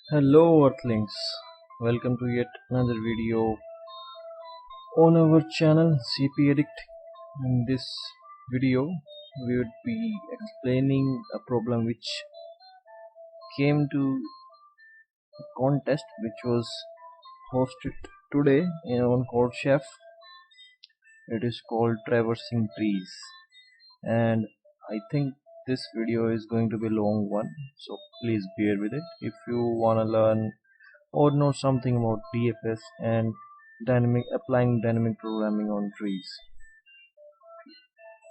Hello Earthlings, welcome to yet another video on our channel CP Addict. In this video, we would be explaining a problem which came to a contest which was hosted today on CodeChef. It is called Traversing Trees, and I think this video is going to be a long one, so please bear with it. If you wanna learn or know something about DFS and applying dynamic programming on trees.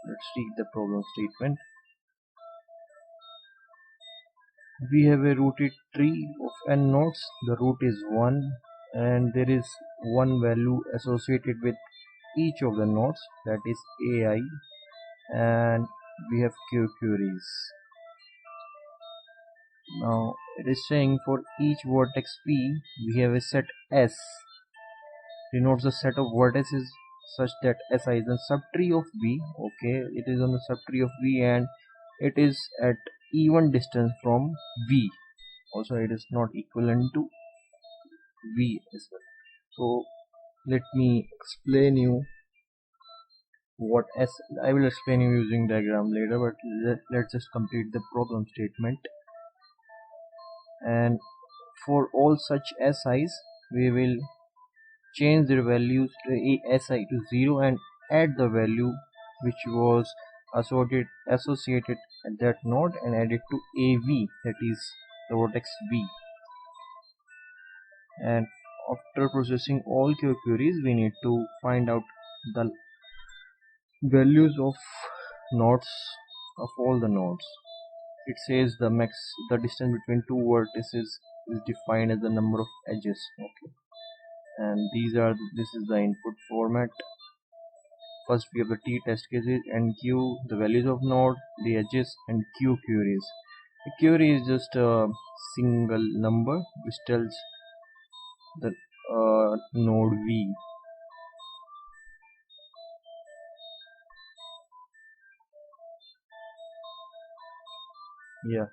Let's read the problem statement. We have a rooted tree of n nodes. The root is 1 and there is one value associated with each of the nodes, that is AI, and we have q queries. Now it is saying for each vertex P we have a set S denotes a set of vertices such that Si is a subtree of V. Okay, it is on the subtree of V and it is at even distance from V. Also, it is not equivalent to V as well. So let me explain you what S. I will explain you using diagram later, but let's just complete the problem statement. And for all such SIs, we will change their values to Si to 0 and add the value which was associated at that node and add it to AV, that is the vertex V. And after processing all queries, we need to find out the values of nodes of all the nodes. It says the distance between two vertices is defined as the number of edges. Okay, and this is the input format. First we have the t test cases and q, the values of node, the edges, and q queries. A query is just a single number which tells the node v. Yeah,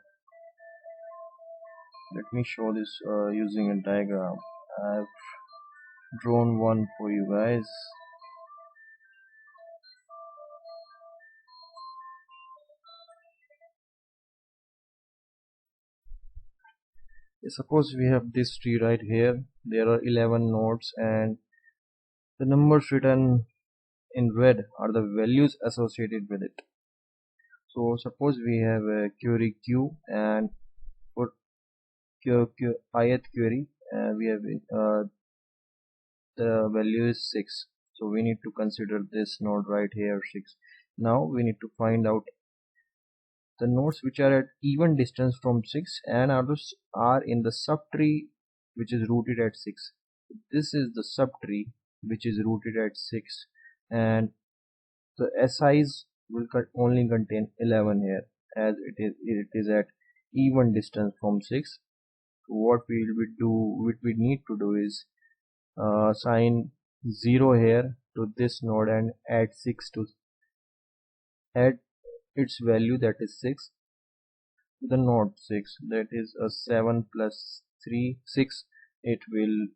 let me show this using a diagram. I've drawn one for you guys. Suppose we have this tree right here. There are 11 nodes and the numbers written in red are the values associated with it. So suppose we have a query q, and for ith query we have the value is 6. So we need to consider this node right here, 6. Now we need to find out the nodes which are at even distance from 6 and others are in the subtree which is rooted at 6. This is the subtree which is rooted at 6 and the SIs will only contain 11 here, as it is at even distance from 6. So what we need to do is assign 0 here to this node and add its value, that is 6, to the node 6, that is a 7 plus 3 6. It will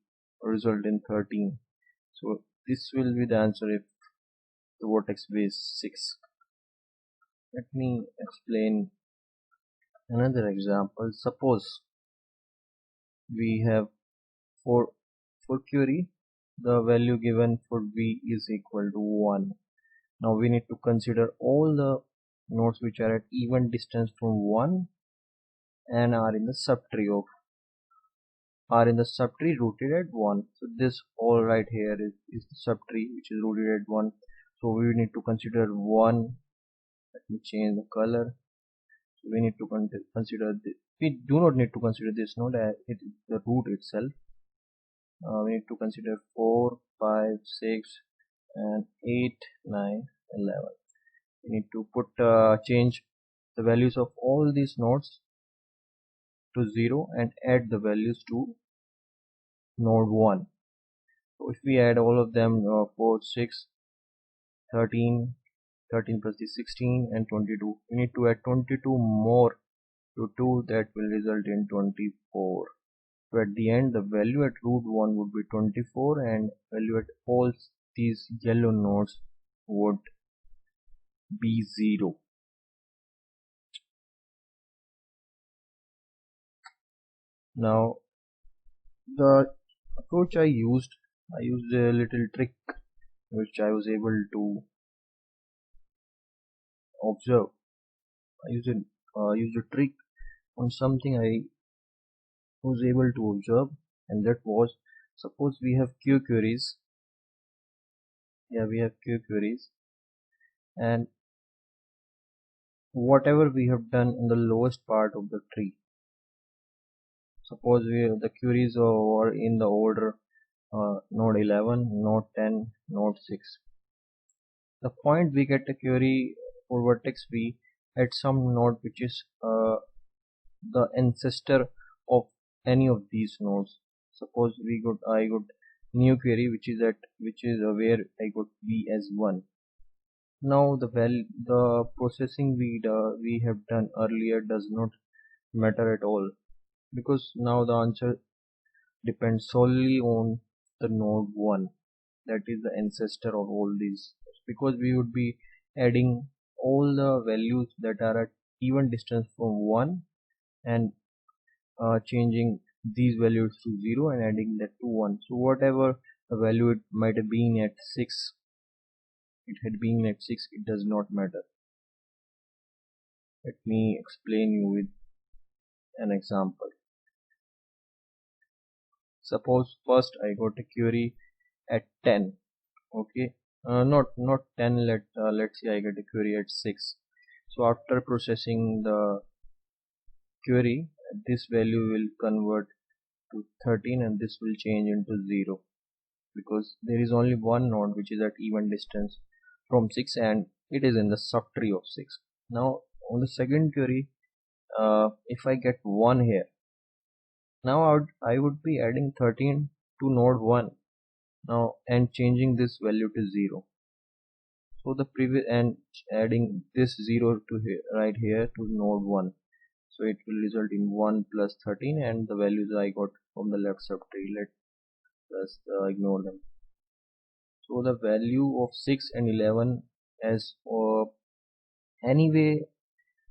result in 13. So this will be the answer if the vertex base 6. Let me explain another example. Suppose we have for query the value given for v is equal to 1. Now we need to consider all the nodes which are at even distance from 1 and are in the subtree rooted at 1. So this all right here is the subtree which is rooted at 1. So we need to consider 1. Let me change the color. So we need to consider this. We do not need to consider this node as it is the root itself. We need to consider 4 5 6 and 8 9 11. We need to change the values of all these nodes to 0 and add the values to node 1. So if we add all of them, 4 6 13 13 plus the 16 and 22, we need to add 22 more to 2, that will result in 24. So at the end, the value at root 1 would be 24 and value at all these yellow nodes would be 0. Now the approach I used a little trick which I was able to observe. I used a trick on something I was able to observe, and that was, suppose we have Q queries. Yeah, we have Q queries, and whatever we have done in the lowest part of the tree, suppose the queries are in the order node 11, node 10, node 6. The point we get a query for vertex V at some node which is the ancestor of any of these nodes. Suppose I got new query which is where I got V as 1. Now the processing we have done earlier does not matter at all, because now the answer depends solely on the node 1, that is the ancestor of all these, because we would be adding all the values that are at even distance from 1 and changing these values to 0 and adding that to 1. So whatever the value it might have been at 6, it does not matter. Let me explain you with an example. Suppose first I got a query at 10. Okay, not 10. Let's say I get a query at 6. So after processing the query, this value will convert to 13 and this will change into 0, because there is only one node which is at even distance from 6 and it is in the subtree of 6. Now on the second query, if I get 1 here, now I would be adding 13 to node 1 now and changing this value to 0. So the previous and adding this 0 to here, right here, to node 1. So it will result in 1 plus 13 and the values I got from the left subtree. Let's ignore them. So the value of 6 and 11 as anyway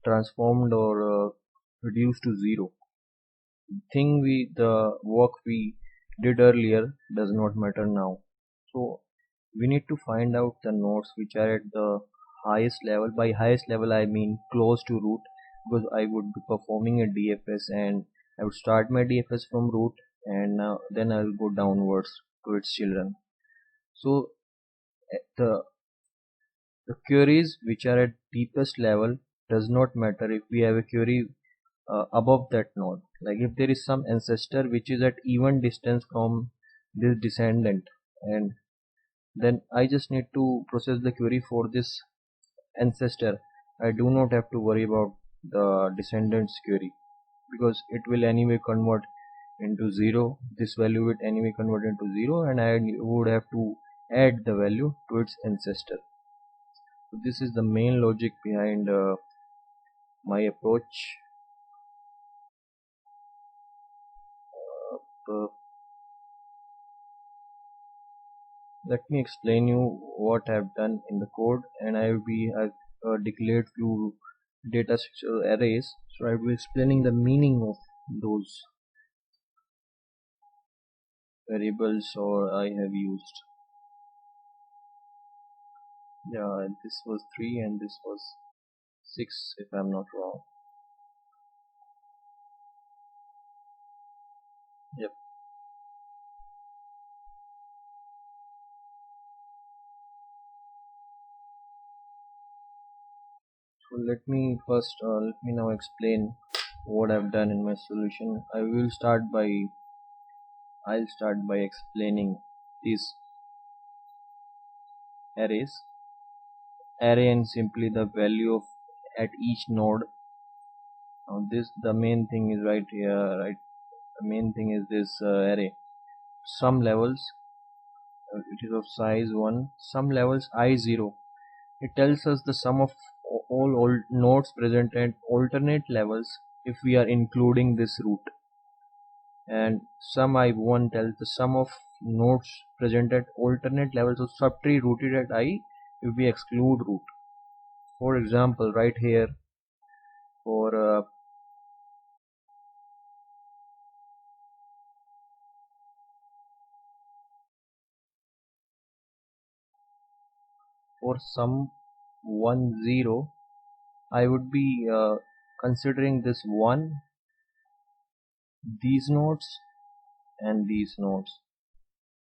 transformed or reduced to 0. The work we did earlier does not matter now. So we need to find out the nodes which are at the highest level. By highest level I mean close to root, because I would be performing a DFS and I would start my DFS from root and then I will go downwards to its children. So the queries which are at deepest level does not matter if we have a query above that node. Like if there is some ancestor which is at even distance from this descendant, and then I just need to process the query for this ancestor. I do not have to worry about the descendants query, because it will anyway convert into 0. This value will anyway convert into 0 and I would have to add the value to its ancestor. So this is the main logic behind my approach. Uh, Let me explain you what I've done in the code, and I've declared few data structure arrays. So I'll be explaining the meaning of those variables or I have used. Yeah, this was 3 and this was 6 if I'm not wrong. Yep. So let me now explain what I've done in my solution. I'll start by explaining these arrays. Array and simply the value of at each node. Now the main thing is right here, right? The main thing is this array. Some levels, it is of size 1. Some levels I0. It tells us the sum of all nodes present at alternate levels if we are including this root. And sum I1 tells the sum of nodes present at alternate levels of subtree rooted at I if we exclude root. For example, right here for sum 1 0, I would be considering this 1, these nodes and these nodes.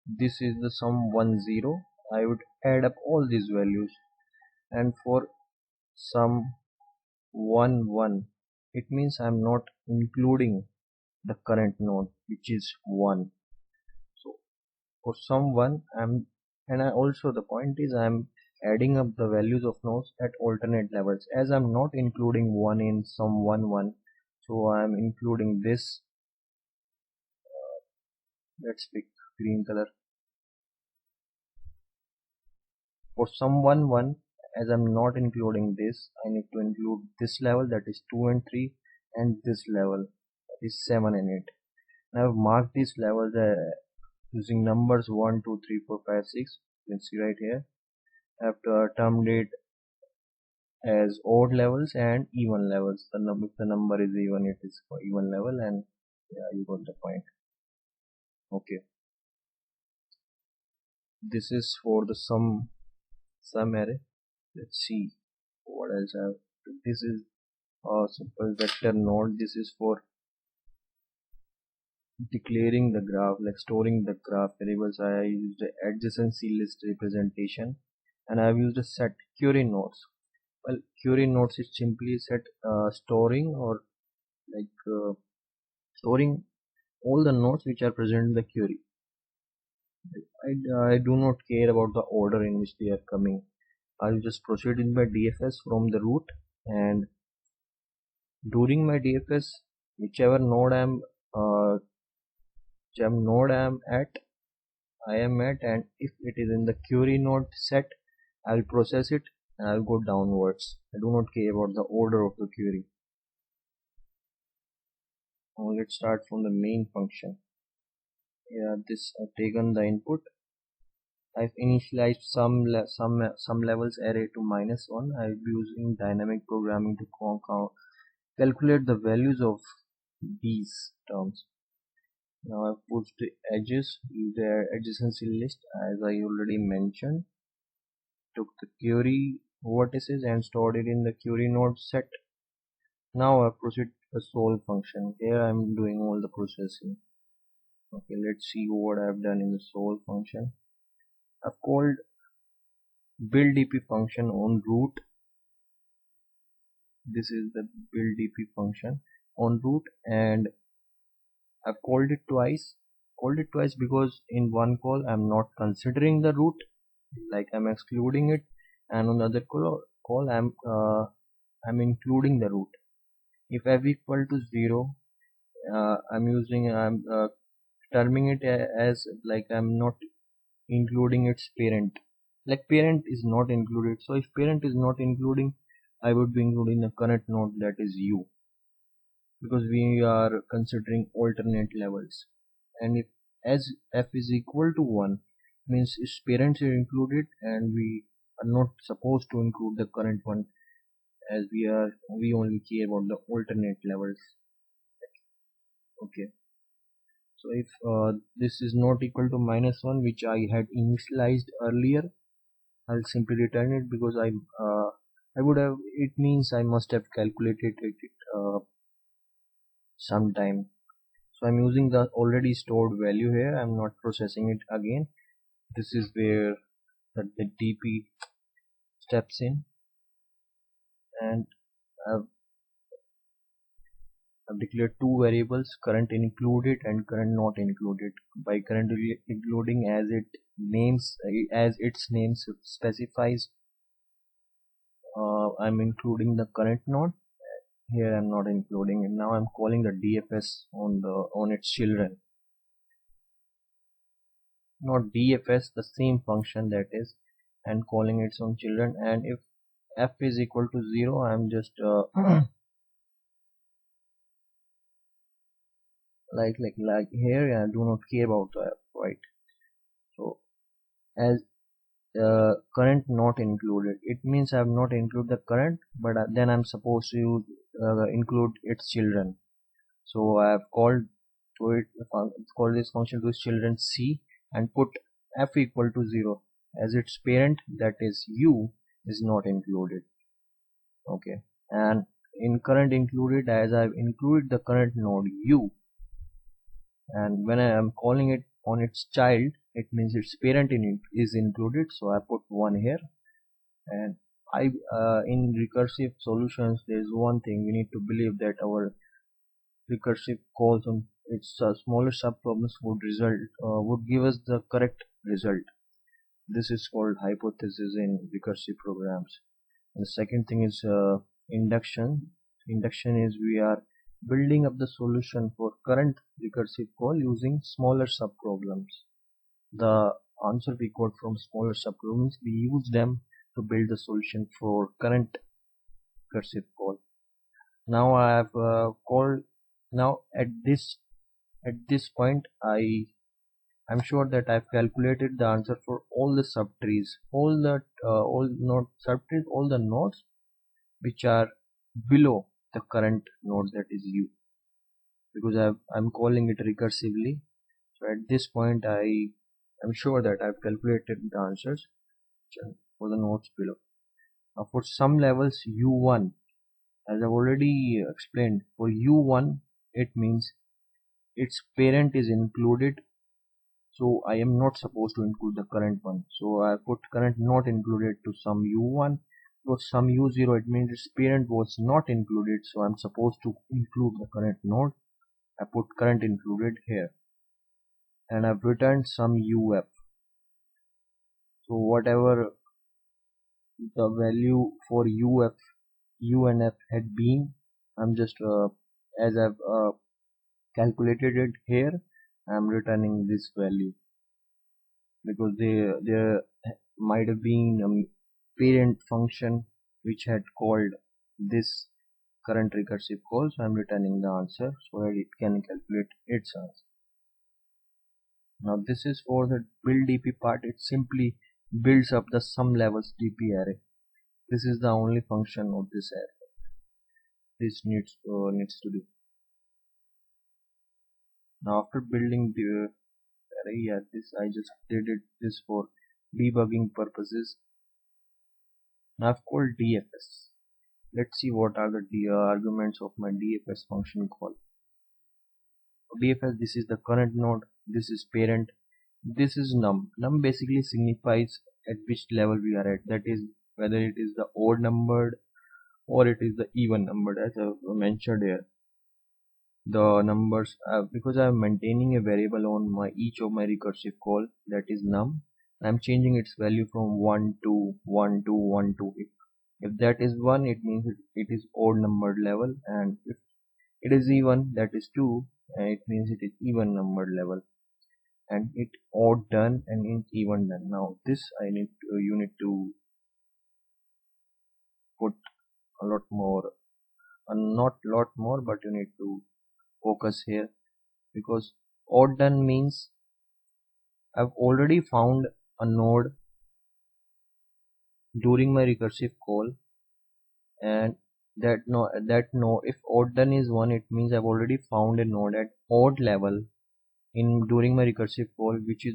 This is the sum 1 0. I would add up all these values, and for sum 1 1, it means I'm not including the current node, which is 1. So for sum 1, also the point is I'm adding up the values of nodes at alternate levels, as I'm not including 1 in sum 1 1. So I'm including this. Let's pick green color. For sum 1 1, as I'm not including this, I need to include this level, that is 2 and 3, and this level, that is 7 and 8. Now I've marked these levels using numbers 1 2 3 4 5 6. You can see right here. I have termed it as odd levels and even levels. If the number is even, it is for even level, and yeah, you got the point. Okay, this is for the sum array. Let's see what else I have. This is a simple vector node. This is for declaring the graph, like storing the graph variables. I used the adjacency list representation, and I have used a set query nodes. Well, query nodes is simply set storing or storing all the nodes which are present in the query. I do not care about the order in which they are coming. I'll just proceed in my DFS from the root, and during my DFS, whichever node uh, I am at, and if it is in the query node set, I'll process it and I'll go downwards. I do not care about the order of the query. Now let's start from the main function. Yeah, this I've taken the input. I've initialized some levels array to -1. I'll be using dynamic programming to calculate the values of these terms. Now I've put the edges, the adjacency list, as I already mentioned. Took the query vertices and stored it in the query node set. Now I proceed to the solve function. Here I'm doing all the processing. Okay, let's see what I've done in the solve function. I've called builddp function on root. This is the builddp function on root, and I've called it twice. Because in one call I'm not considering the root, like I'm excluding it, and on the other call I'm including the root. If f equal to 0, I'm terming it as like I'm not including its parent. Like parent is not included. So if parent is not including, I would be including the current node, that is u, because we are considering alternate levels. And if as f is equal to 1, means its parents are included, and we are not supposed to include the current one, as we only care about the alternate levels. Okay, so if this is not equal to -1, which I had initialized earlier, I'll simply return it, because I would have, it means I must have calculated it sometime. So I'm using the already stored value here. I'm not processing it again. This is where the DP steps in, and I've declared two variables, current included and current not included. By current including, as its name specifies, I'm including the current node. Here I'm not including it. Now I'm calling the DFS on its children. Not DFS, the same function, that is, and calling its own children. And if f is equal to 0, I'm just like here I do not care about the app, right? So as current not included, it means I have not included the current, but then I'm supposed to use, include its children. So I have called to it, call this function to its children c, and put f equal to 0 as its parent, that is u, is not included. Okay, and in current included, as I've included the current node u, and when I am calling it on its child, it means its parent in it is included, so I put 1 here. And I in recursive solutions, there is one thing we need to believe, that our recursive calls on its smaller subproblems would give us the correct result. This is called hypothesis in recursive programs. And the second thing is induction. Induction is we are building up the solution for current recursive call using smaller subproblems. The answer we got from smaller subproblems, we use them to build the solution for current recursive call. Now I have called. Now at this point, I'm sure that I've calculated the answer for all the subtrees, all node subtrees, all the nodes which are below the current node, that is u, because I'm calling it recursively. So at this point, I'm sure that I've calculated the answers for the nodes below. Now for some levels u1, as I've already explained, for u1 it means its parent is included, so I am not supposed to include the current one. So I put current not included to sum u1. For sum u0, it means its parent was not included, so I'm supposed to include the current node. I put current included here, and I've returned sum uf. So whatever the value for uf, u and f had been, I'm just as I've calculated it here, I'm returning this value, because there might have been a parent function which had called this current recursive call, so I'm returning the answer so that it can calculate its answer. Now this is for the build dp part. It simply builds up the sum levels dp array. This is the only function of this array. This needs to do. Now after building the array, yeah, I just did this for debugging purposes. Now I've called dfs. Let's see what are the arguments of my dfs function call. For dfs, this is the current node, this is parent, this is num. Num basically signifies at which level we are at, that is whether it is the odd numbered or it is the even numbered, as I mentioned here. The numbers, because I am maintaining a variable on each of my recursive call, that is num, I'm changing its value from 1 to 1 to 1 to. If that is 1, it means it is odd numbered level, and if it is even, that is 2, and it means it is even numbered level, and it odd done and it even done. Now this you need to put a lot more, not lot more, but you need to focus here, because odd done means I've already found a node during my recursive call, and if odd done is 1, it means I've already found a node at odd level during my recursive call, which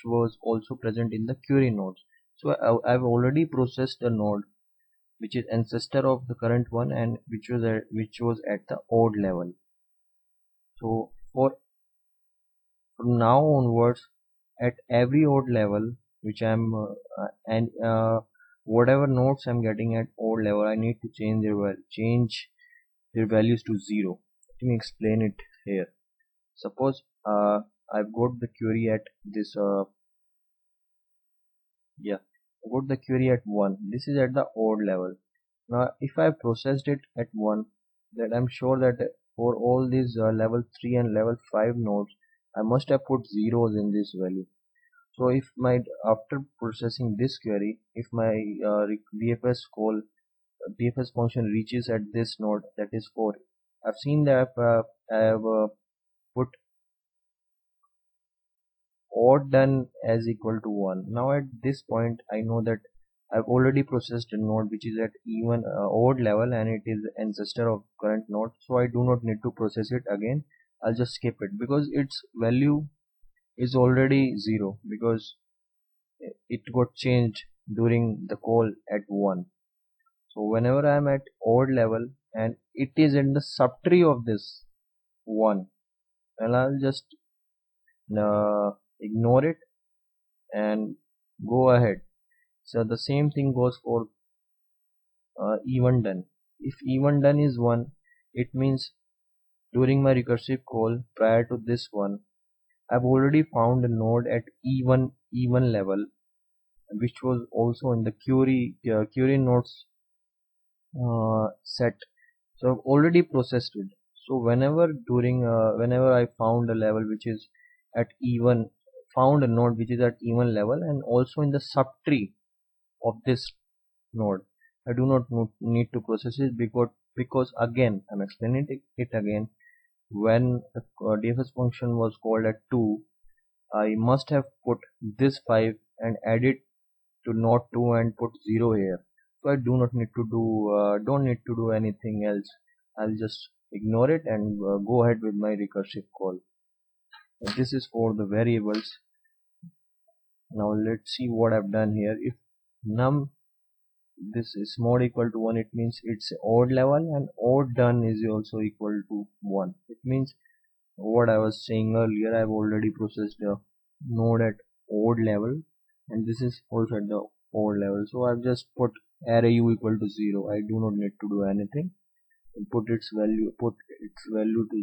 was also present in the query nodes. So I've already processed a node which is ancestor of the current one, and which was at the odd level. So from now onwards, at every odd level which I'm and whatever nodes I'm getting at odd level, I need to change their values to 0. Let me explain it here. Suppose I've got the query at this I got the query at 1. This is at the odd level. Now if I processed it at 1, then I'm sure that for all these level 3 and level 5 nodes, I must have put zeros in this value. So if after processing this query, if my DFS function reaches at this node, that is 4, I've seen that I have odd done as equal to 1. Now at this point I know that I've already processed a node which is at even odd level and it is ancestor of current node, so I do not need to process it again. I'll just skip it because its value is already 0 because it got changed during the call at 1. So whenever I am at odd level and it is in the subtree of this 1, and I'll just ignore it and go ahead. So the same thing goes for even done. If even done is 1, it means during my recursive call prior to this one, I've already found a node at even level, which was also in the query nodes set. So I've already processed it. So whenever I found a level which is at even, found a node which is at even level and also in the subtree of this node, I do not need to process it because again I'm explaining it again. When the DFS function was called at 2, I must have put this 5 and added to not 2 and put 0 here. So I do not need to don't need to do anything else. I'll just ignore it and go ahead with my recursive call. And this is for the variables. Now let's see what I've done here. If num this is mod equal to 1, it means it's odd level, and odd done is also equal to 1. It means what I was saying earlier, I've already processed a node at odd level and this is also at the odd level. So I've just put array u equal to 0. I do not need to do anything. Put its value to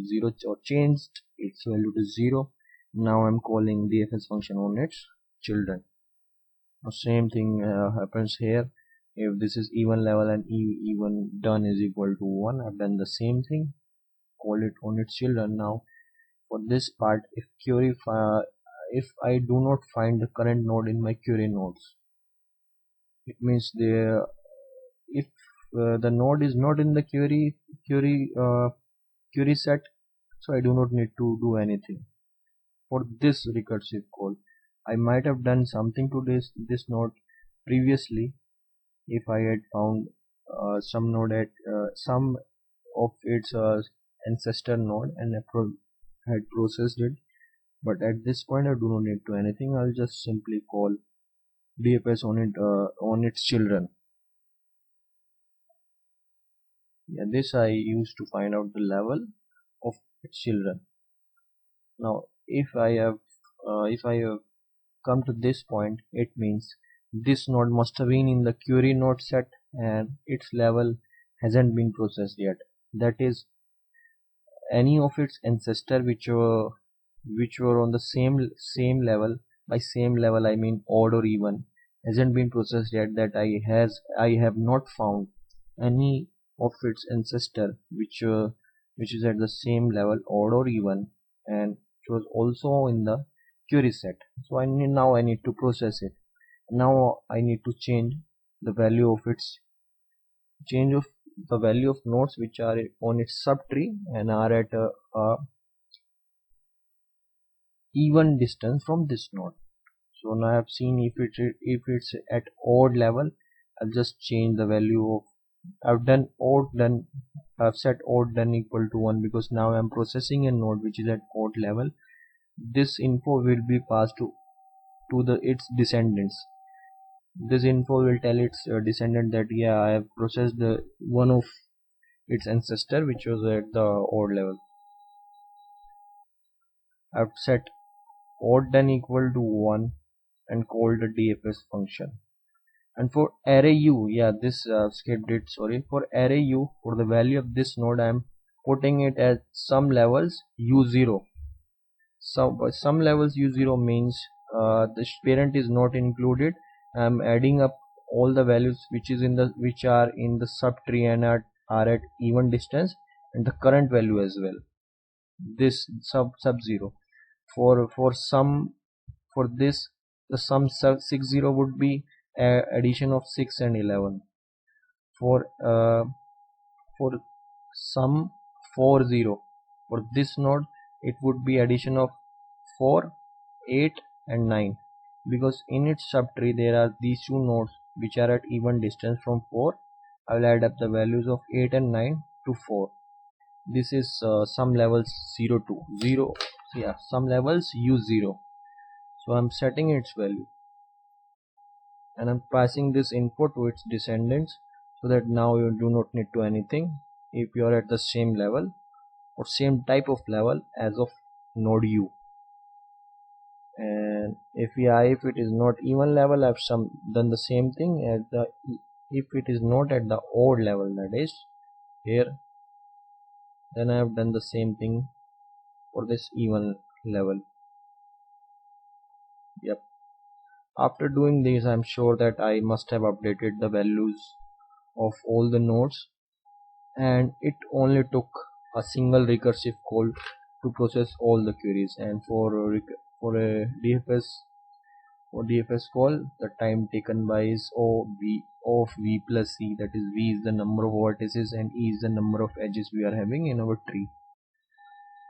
0 or changed its value to 0. Now I'm calling DFS function on its children. The same thing happens here. If this is even level and even done is equal to 1, I've done the same thing, call it on its children. Now for this part, if I do not find the current node in my query nodes, it means if the node is not in the query set, so I do not need to do anything for this recursive call. I might have done something to this node previously if I had found some node at some of its ancestor node and had processed it, but at this point I do not need to anything. I'll just simply call DFS on its children. Yeah, this I used to find out the level of its children. Now if I have come to this point, it means this node must have been in the query node set and its level hasn't been processed yet. That is, any of its ancestor which were on the same level. By same level I mean odd or even, hasn't been processed yet. That I have not found any of its ancestor which is at the same level, odd or even, and which was also in the query set. So now I need to process it. Now I need to change the value of nodes which are on its subtree and are at a even distance from this node. So now I have seen if it's at odd level, I'll just change the value of, I've set odd done equal to 1 because now I'm processing a node which is at odd level. This info will be passed to its descendants. This info will tell its descendant that yeah, I have processed the one of its ancestor which was at the odd level. I've set odd done equal to 1 and called the DFS function. And for array u, yeah, this skipped it, sorry. For array u, for the value of this node, I'm putting it at some levels u0. So by some levels u0 means the parent is not included. I'm adding up all the values which are in the subtree and are at even distance, and the current value as well. This sub 0. For this, the sum 60 would be addition of 6 and 11. For sum 40, for this node it would be addition of 4, 8 and 9, because in its subtree there are these two nodes which are at even distance from 4. I will add up the values of 8 and 9 to 4. This is some levels 0 to 0. Yeah, some levels use 0. So I'm setting its value and I'm passing this input to its descendants, so that now you do not need to anything if you are at the same level or same type of level as of node U. And if it is not even level, I've done the same thing at the, if it is not at the odd level, that is here, then I have done the same thing for this even level. Yep. After doing this, I'm sure that I must have updated the values of all the nodes, and it only took a single recursive call to process all the queries. And for a DFS call, the time taken by is O of V plus C, that is V is the number of vertices and E is the number of edges we are having in our tree.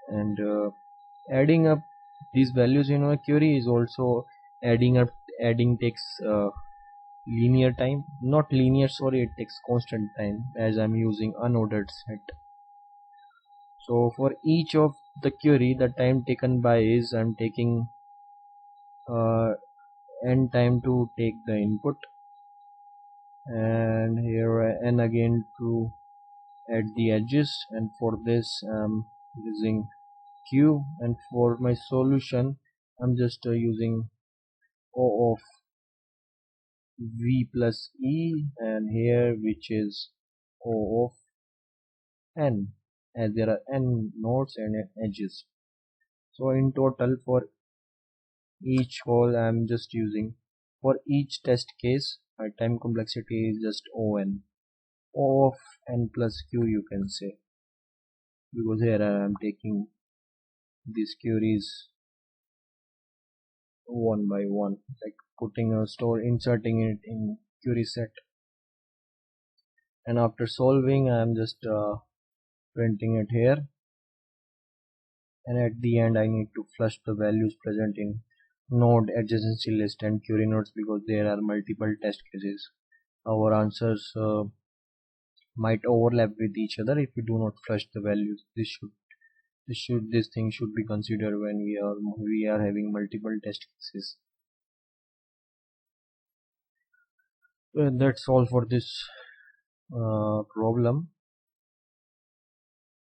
And adding up these values in our query is also adding takes linear time, not linear, sorry, it takes constant time, as I'm using unordered set. So for each of the query, the time taken by is, I'm taking n time to take the input, and here n again to add the edges, and for this I'm using q, and for my solution I'm just using O of V plus E, and here which is O of n, as there are n nodes and edges. So in total for each call I'm just using, for each test case my time complexity is just O of n plus q, you can say, because here I am taking these queries one by one, like putting a store, inserting it in query set, and after solving I am just printing it here, and at the end I need to flush the values present in node adjacency list and query nodes, because there are multiple test cases. Our answers might overlap with each other if we do not flush the values. This thing should be considered when we are having multiple test cases. That's all for this problem.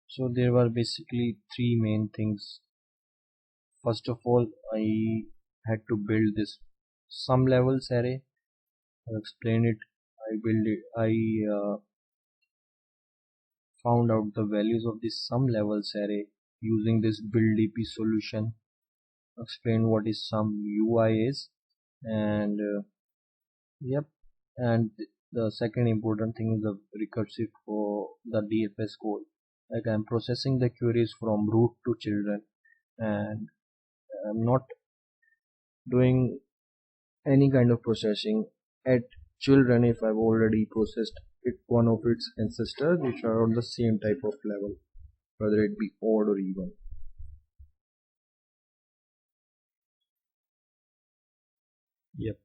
So there were basically three main things. First of all, I had to build this sum levels array. I'll explain it. I found out the values of this sum levels array using this build dp solution. Explain what is sum UI is, and yep. And the second important thing is the recursive for the DFS code. Like I'm processing the queries from root to children, and I'm not doing any kind of processing at children if I've already processed one of its ancestors which are on the same type of level, whether it be odd or even. Yep.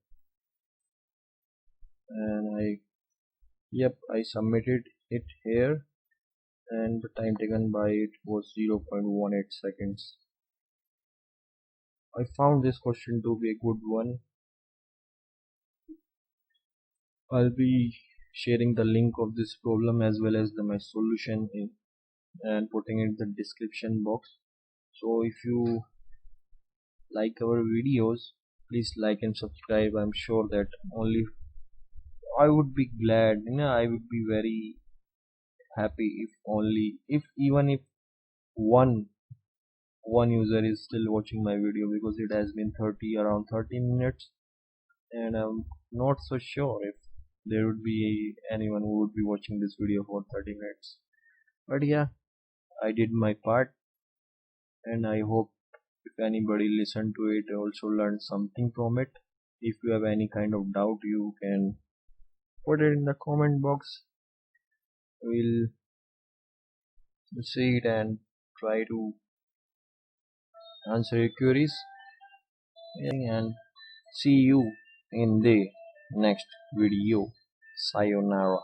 And I submitted it here, and the time taken by it was 0.18 seconds. I found this question to be a good one. I'll be sharing the link of this problem as well as my solution and putting it in the description box. So if you like our videos, please like and subscribe. I'm sure that only I would be glad, I would be very happy if even if one user is still watching my video, because it has been around 30 minutes, and I'm not so sure if there would be anyone who would be watching this video for 30 minutes. But yeah, I did my part, and I hope if anybody listened to it also learned something from it. If you have any kind of doubt, you can put it in the comment box. We'll see it and try to answer your queries. and see you in the next video. Sayonara.